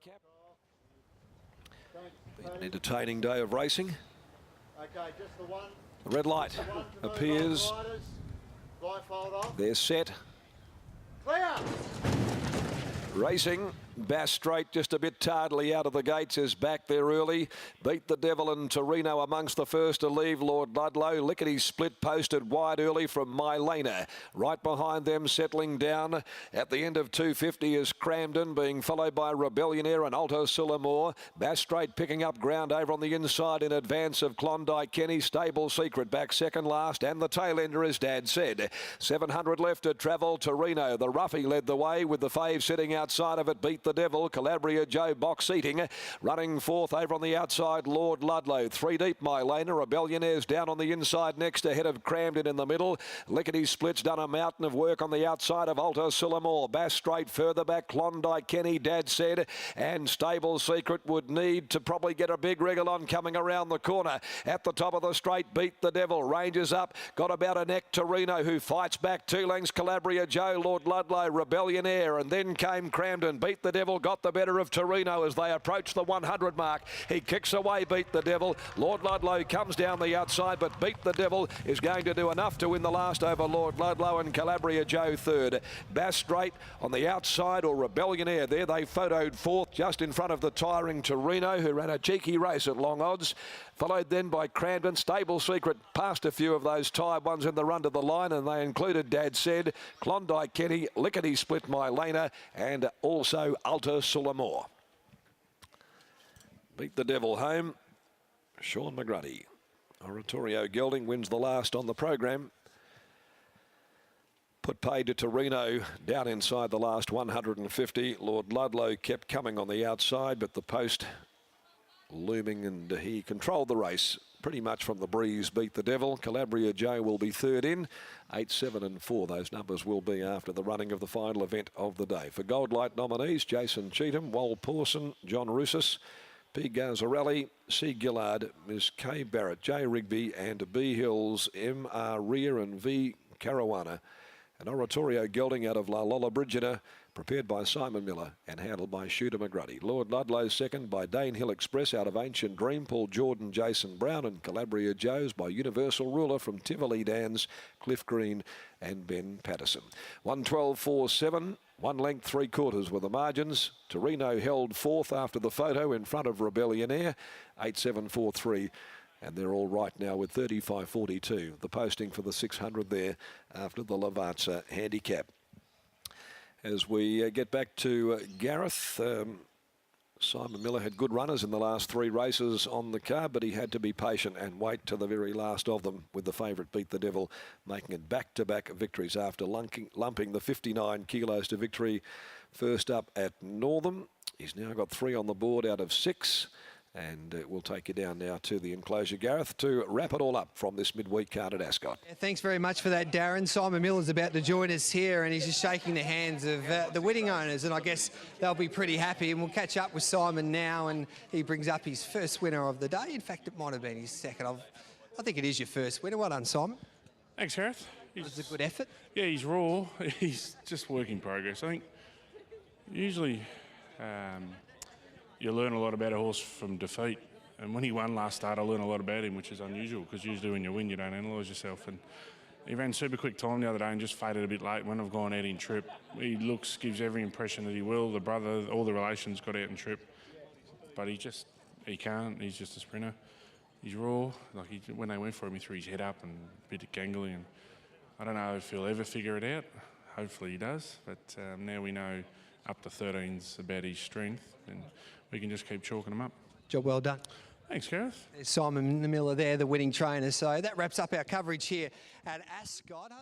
handicap. Been an entertaining day of racing. Okay, just the one. The red light appears. They're set. Clear! Racing. Bass Straight just a bit tardily out of the gates, is back there early. Beat the Devil and Torino amongst the first to leave. Lord Ludlow. Lickety Split posted wide early from Mylena. Right behind them, settling down at the end of 250 is Cramden, being followed by Rebellionaire and Alto Sulamore. Bass Straight picking up ground over on the inside in advance of Klondike Kenny. Stable Secret back second last, and the tail ender, as Dad said. 700 left to travel. Torino, the roughie, led the way with the fave sitting outside of it. Beat the Devil. Calabria Joe box seating. Running fourth over on the outside, Lord Ludlow. Three deep, Mylena. Rebellionaire's down on the inside next, ahead of Cramden in the middle. Lickety Split's done a mountain of work on the outside of Alto Sulamore. Bass Straight further back, Klondike Kenny, Dad said. And Stable Secret would need to probably get a big wriggle on coming around the corner. At the top of the straight, Beat the Devil. Ranges up, got about a neck, Torino, who fights back 2 lengths. Calabria Joe, Lord Ludlow, Rebellionaire, and then came Cramden. Beat the Devil got the better of Torino as they approach the 100 mark. He kicks away Beat the Devil. Lord Ludlow comes down the outside, but Beat the Devil is going to do enough to win the last over Lord Ludlow, and Calabria Joe third. Bass Straight on the outside, or Rebellionaire there. They photoed fourth just in front of the tiring Torino, who ran a cheeky race at long odds. Followed then by Cramden. Stable Secret passed a few of those tired ones in the run to the line, and they included, Dad said, Klondike Kenny, Lickety Split Mylena, and also Alta Sulamore. Beat the Devil home. Sean McGruddy. Oratorio Gelding wins the last on the program. Put paid to Torino down inside the last 150. Lord Ludlow kept coming on the outside, but the post looming, and he controlled the race pretty much from the breeze. Beat the Devil. Calabria Joe will be third in. 8, 7 and 4. Those numbers will be after the running of the final event of the day. For Gold Light nominees, Jason Cheetham, Wal Pawson, John Rousas, P. Gazzarelli, C. Gillard, Ms. K. Barrett, J. Rigby, and B. Hills, M. R. Rear, and V. Caruana. An Oratorio Gelding out of La Lolla Brigida, prepared by Simon Miller and handled by Shooter McGruddy. Lord Ludlow second by Dane Hill Express out of Ancient Dream, Paul Jordan, Jason Brown, and Calabria Joe's by Universal Ruler from Tivoli Dans, Cliff Green and Ben Patterson. 112.47, 1 length 3/4 were the margins. Torino held fourth after the photo in front of Rebellionaire, 8.743. And they're all right now with 35.42. The posting for the 600 there after the Lavazza handicap. As we get back to Gareth, Simon Miller had good runners in the last 3 races on the card, but he had to be patient and wait to the very last of them, with the favourite Beat the Devil making it back-to-back victories after lumping the 59 kilos to victory first up at Northam. He's now got 3 on the board out of 6. And we'll take you down now to the enclosure, Gareth, to wrap it all up from this midweek card at Ascot. Yeah, thanks very much for that, Darren. Simon Miller's about to join us here, and he's just shaking the hands of the winning owners, and I guess they'll be pretty happy. And we'll catch up with Simon now, and he brings up his first winner of the day. In fact, it might have been his second. I think it is your first winner. Well done, Simon. Thanks, Gareth. It was a good effort. Yeah, he's raw. He's just work in progress. I think usually you learn a lot about a horse from defeat. And when he won last start, I learned a lot about him, which is unusual, because usually when you win, you don't analyse yourself. And he ran super quick time the other day and just faded a bit late. When I've gone out in trip, he gives every impression that he will. The brother, all the relations got out in trip. But he can't. He's just a sprinter. He's raw. When they went for him, he threw his head up and a bit gangly. And I don't know if he'll ever figure it out. Hopefully he does. But now we know up to 13's about his strength, and we can just keep chalking him up. Job well done. Thanks, Gareth. There's Simon Miller there, the winning trainer. So that wraps up our coverage here at Ascot.